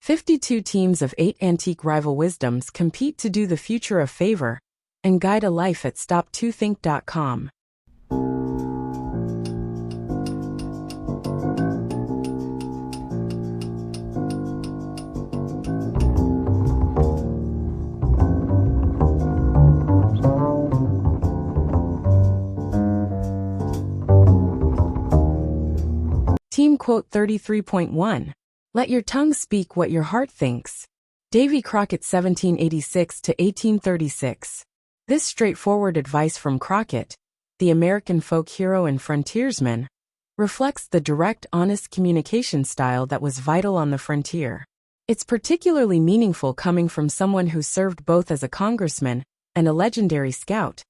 52 teams of 8 antique rival wisdoms compete to do the future a favor and guide a life at stop2think.com. Team quote 33.1. Let your tongue speak what your heart thinks. Davy Crockett 1786 to 1836. This straightforward advice from Crockett, the American folk hero and frontiersman, reflects the direct, honest communication style that was vital on the frontier. It's particularly meaningful coming from someone who served both as a congressman and a legendary scout,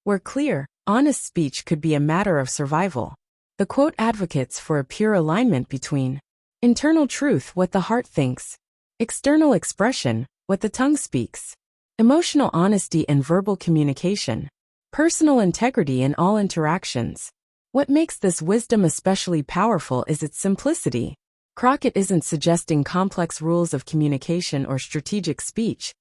where clear, honest speech could be a matter of survival. The quote advocates for a pure alignment between internal truth, what the heart thinks, external expression, what the tongue speaks, emotional honesty and verbal communication, personal integrity in all interactions. What makes this wisdom especially powerful is its simplicity. Crockett isn't suggesting complex rules of communication or strategic speech,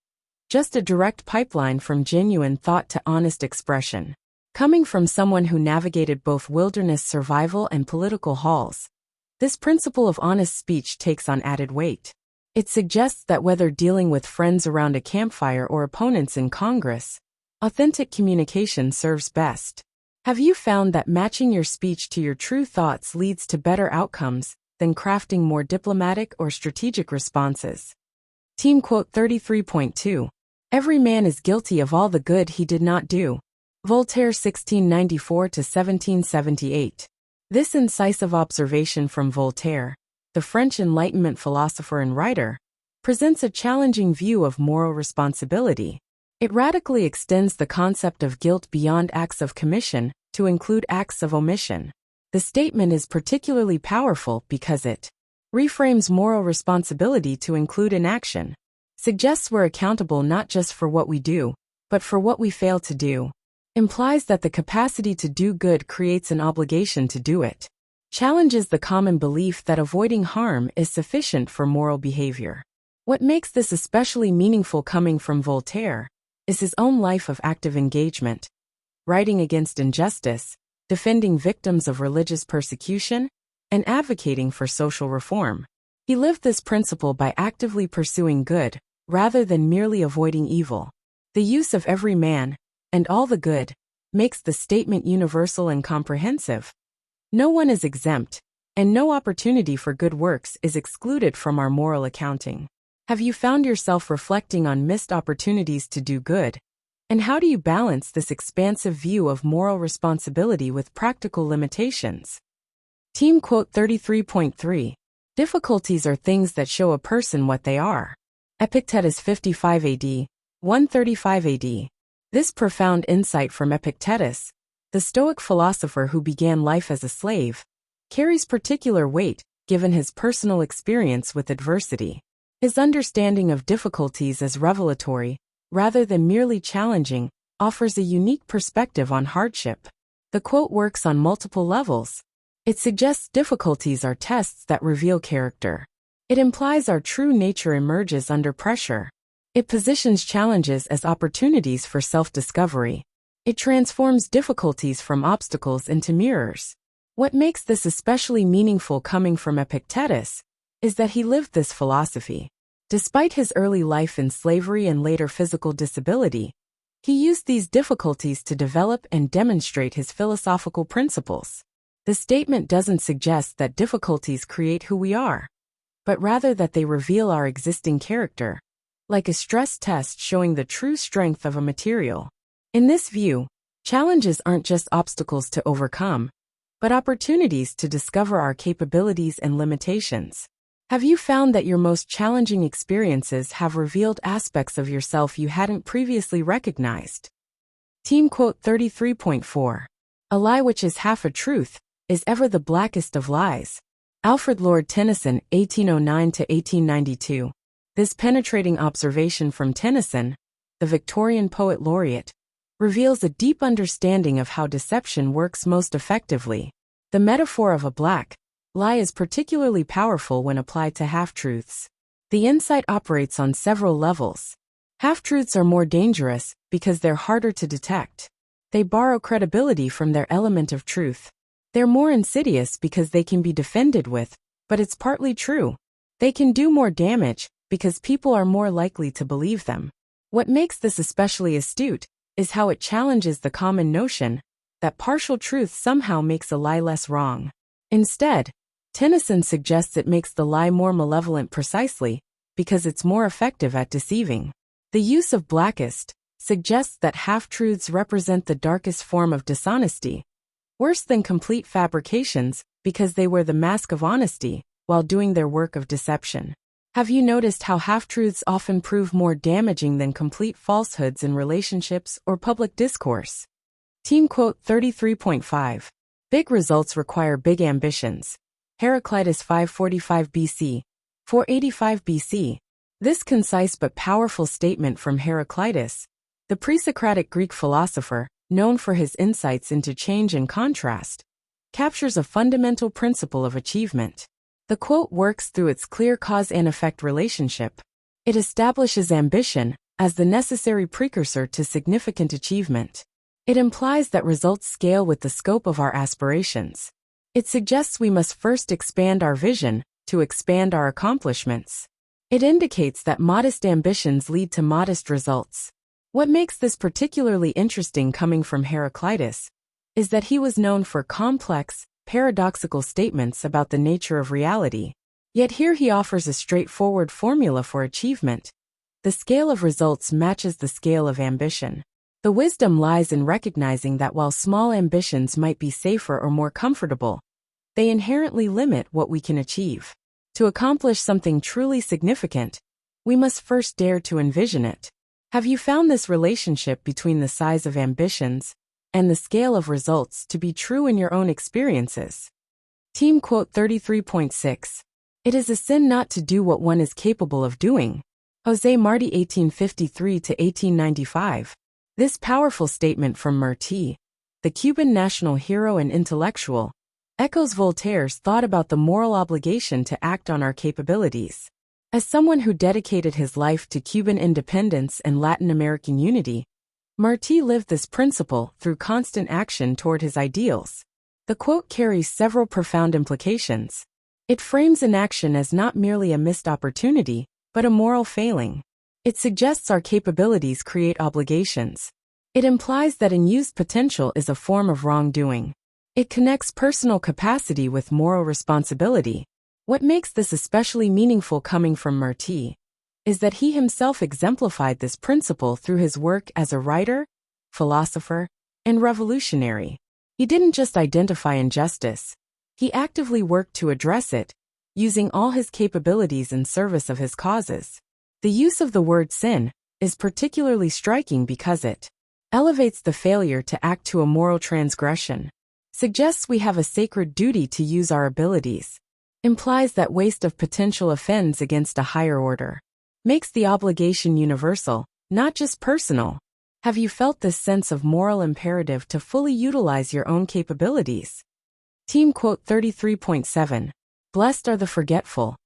just a direct pipeline from genuine thought to honest expression. Coming from someone who navigated both wilderness survival and political halls, this principle of honest speech takes on added weight. It suggests that whether dealing with friends around a campfire or opponents in Congress, authentic communication serves best. Have you found that matching your speech to your true thoughts leads to better outcomes than crafting more diplomatic or strategic responses? Team quote 33.2. Every man is guilty of all the good he did not do. Voltaire 1694 to 1778. This incisive observation from Voltaire, the French Enlightenment philosopher and writer, presents a challenging view of moral responsibility. It radically extends the concept of guilt beyond acts of commission to include acts of omission. The statement is particularly powerful because it reframes moral responsibility to include inaction, suggests we're accountable not just for what we do, but for what we fail to do, implies that the capacity to do good creates an obligation to do it, challenges the common belief that avoiding harm is sufficient for moral behavior. What makes this especially meaningful coming from Voltaire is his own life of active engagement, writing against injustice, defending victims of religious persecution, and advocating for social reform. He lived this principle by actively pursuing good, rather than merely avoiding evil. The use of every man, and all the good, makes the statement universal and comprehensive. No one is exempt, and no opportunity for good works is excluded from our moral accounting. Have you found yourself reflecting on missed opportunities to do good? And how do you balance this expansive view of moral responsibility with practical limitations? Team quote 33.3. Difficulties are things that show a person what they are. Epictetus 55 AD, 135 AD. This profound insight from Epictetus, the Stoic philosopher who began life as a slave, carries particular weight given his personal experience with adversity. His understanding of difficulties as revelatory, rather than merely challenging, offers a unique perspective on hardship. The quote works on multiple levels. It suggests difficulties are tests that reveal character. It implies our true nature emerges under pressure. It positions challenges as opportunities for self-discovery. It transforms difficulties from obstacles into mirrors. What makes this especially meaningful coming from Epictetus is that he lived this philosophy. Despite his early life in slavery and later physical disability, he used these difficulties to develop and demonstrate his philosophical principles. The statement doesn't suggest that difficulties create who we are, but rather that they reveal our existing character, like a stress test showing the true strength of a material. In this view, challenges aren't just obstacles to overcome, but opportunities to discover our capabilities and limitations. Have you found that your most challenging experiences have revealed aspects of yourself you hadn't previously recognized? Team quote 33.4. A lie which is half a truth is ever the blackest of lies. Alfred Lord Tennyson, 1809 to 1892. This penetrating observation from Tennyson, the Victorian poet laureate, reveals a deep understanding of how deception works most effectively. The metaphor of a black lie is particularly powerful when applied to half-truths. The insight operates on several levels. Half-truths are more dangerous because they're harder to detect. They borrow credibility from their element of truth. They're more insidious because they can be defended with, but it's partly true. They can do more damage because people are more likely to believe them. What makes this especially astute is how it challenges the common notion that partial truth somehow makes a lie less wrong. Instead, Tennyson suggests it makes the lie more malevolent precisely because it's more effective at deceiving. The use of blackest suggests that half-truths represent the darkest form of dishonesty, worse than complete fabrications because they wear the mask of honesty while doing their work of deception. Have you noticed how half-truths often prove more damaging than complete falsehoods in relationships or public discourse? Team quote 33.5. Big results require big ambitions. Heraclitus 545 BC, 485 BC. This concise but powerful statement from Heraclitus, the pre-Socratic Greek philosopher, known for his insights into change and contrast, captures a fundamental principle of achievement. The quote works through its clear cause and effect relationship. It establishes ambition as the necessary precursor to significant achievement. It implies that results scale with the scope of our aspirations. It suggests we must first expand our vision to expand our accomplishments. It indicates that modest ambitions lead to modest results. What makes this particularly interesting coming from Heraclitus is that he was known for complex, paradoxical statements about the nature of reality. Yet here he offers a straightforward formula for achievement. The scale of results matches the scale of ambition. The wisdom lies in recognizing that while small ambitions might be safer or more comfortable, they inherently limit what we can achieve. To accomplish something truly significant, we must first dare to envision it. Have you found this relationship between the size of ambitions and the scale of results to be true in your own experiences? Team quote 33.6. It is a sin not to do what one is capable of doing. José Marti 1853 to 1895. This powerful statement from Marti, the Cuban national hero and intellectual, echoes Voltaire's thought about the moral obligation to act on our capabilities. As someone who dedicated his life to Cuban independence and Latin American unity, Marti lived this principle through constant action toward his ideals. The quote carries several profound implications. It frames inaction as not merely a missed opportunity, but a moral failing. It suggests our capabilities create obligations. It implies that unused potential is a form of wrongdoing. It connects personal capacity with moral responsibility. What makes this especially meaningful coming from Marti is that he himself exemplified this principle through his work as a writer, philosopher, and revolutionary. He didn't just identify injustice, he actively worked to address it, using all his capabilities in service of his causes. The use of the word sin is particularly striking because it elevates the failure to act to a moral transgression, suggests we have a sacred duty to use our abilities, implies that waste of potential offends against a higher order, makes the obligation universal, not just personal. Have you felt this sense of moral imperative to fully utilize your own capabilities? Team quote 33.7. Blessed are the forgetful,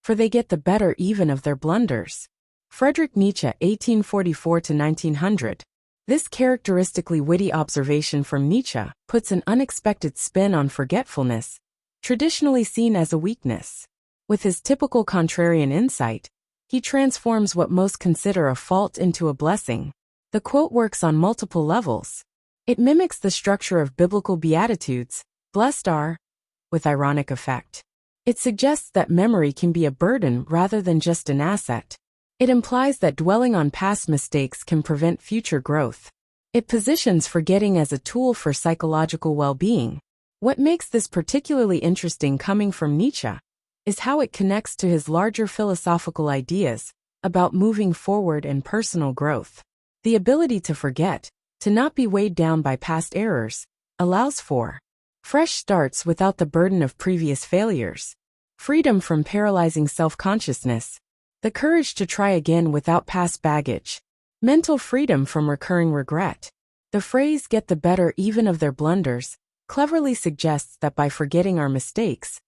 for they get the better even of their blunders. Fredrich Nietzsche 1844 to 1900. This characteristically witty observation from Nietzsche puts an unexpected spin on forgetfulness, traditionally seen as a weakness. With his typical contrarian insight, he transforms what most consider a fault into a blessing. The quote works on multiple levels. It mimics the structure of biblical beatitudes, blessed are, with ironic effect. It suggests that memory can be a burden rather than just an asset. It implies that dwelling on past mistakes can prevent future growth. It positions forgetting as a tool for psychological well-being. What makes this particularly interesting coming from Nietzsche is how it connects to his larger philosophical ideas about moving forward and personal growth. The ability to forget, to not be weighed down by past errors, allows for fresh starts without the burden of previous failures, freedom from paralyzing self-consciousness, the courage to try again without past baggage, mental freedom from recurring regret. The phrase "get the better even of their blunders" cleverly suggests that by forgetting our mistakes,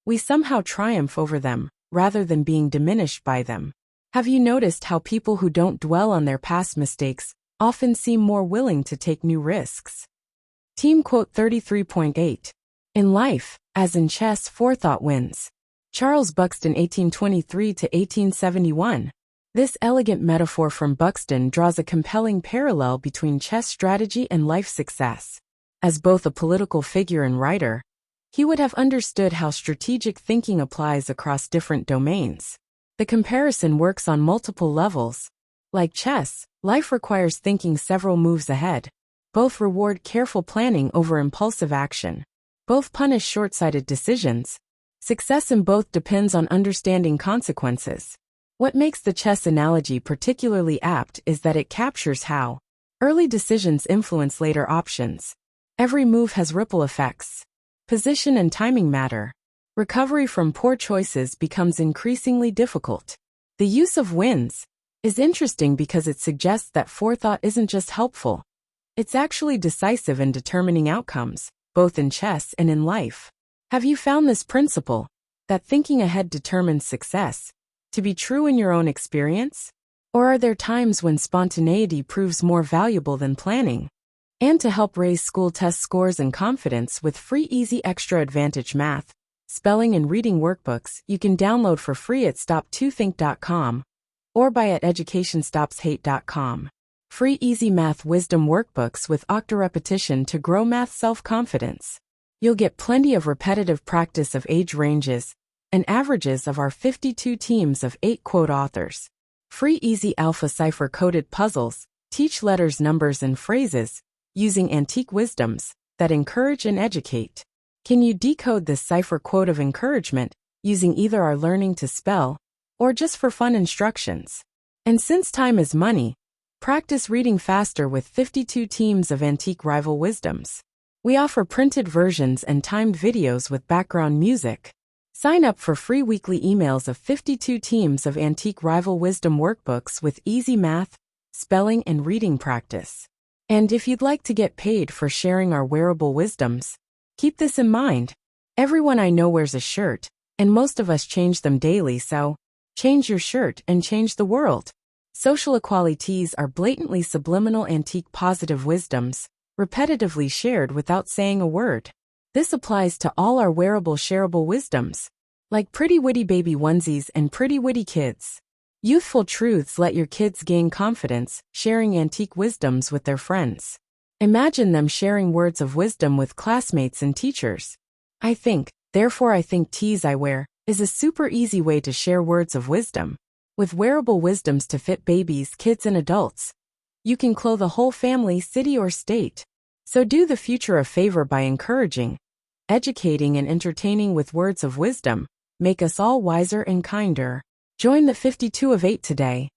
we somehow triumph over them, rather than being diminished by them. Have you noticed how people who don't dwell on their past mistakes often seem more willing to take new risks? Team quote 33.8. In life, as in chess, forethought wins. Charles Buxton 1823 to 1871. This elegant metaphor from Buxton draws a compelling parallel between chess strategy and life success. As both a political figure and writer, he would have understood how strategic thinking applies across different domains. The comparison works on multiple levels. Like chess, life requires thinking several moves ahead. Both reward careful planning over impulsive action. Both punish short-sighted decisions. Success in both depends on understanding consequences. What makes the chess analogy particularly apt is that it captures how early decisions influence later options. Every move has ripple effects. Position and timing matter. Recovery from poor choices becomes increasingly difficult. The use of wins is interesting because it suggests that forethought isn't just helpful. It's actually decisive in determining outcomes, both in chess and in life. Have you found this principle, that thinking ahead determines success, to be true in your own experience? Or are there times when spontaneity proves more valuable than planning? And to help raise school test scores and confidence with free easy extra advantage math, spelling and reading workbooks you can download for free at stop2think.com or buy at educationstopshate.com. Free easy math wisdom workbooks with octa repetition to grow math self-confidence. You'll get plenty of repetitive practice of age ranges and averages of our 52 teams of 8 quote authors. Free easy alpha cipher-coded puzzles teach letters, numbers, and phrases using antique wisdoms that encourage and educate. Can you decode this cipher quote of encouragement using either our learning to spell or just for fun instructions? And since time is money, practice reading faster with 52 teams of antique rival wisdoms. We offer printed versions and timed videos with background music. Sign up for free weekly emails of 52 teams of antique rival wisdom workbooks with easy math, spelling, and reading practice. And if you'd like to get paid for sharing our wearable wisdoms, keep this in mind. Everyone I know wears a shirt, and most of us change them daily, so change your shirt and change the world. Social equalities are blatantly subliminal antique positive wisdoms, repetitively shared without saying a word. This applies to all our wearable shareable wisdoms, like pretty witty baby onesies and pretty witty kids. Youthful truths let your kids gain confidence, sharing antique wisdoms with their friends. Imagine them sharing words of wisdom with classmates and teachers. I think, therefore I think tees I wear is a super easy way to share words of wisdom. With wearable wisdoms to fit babies, kids, and adults, you can clothe a whole family, city, or state. So do the future a favor by encouraging, educating, and entertaining with words of wisdom. Make us all wiser and kinder. Join the 52 of 8 today.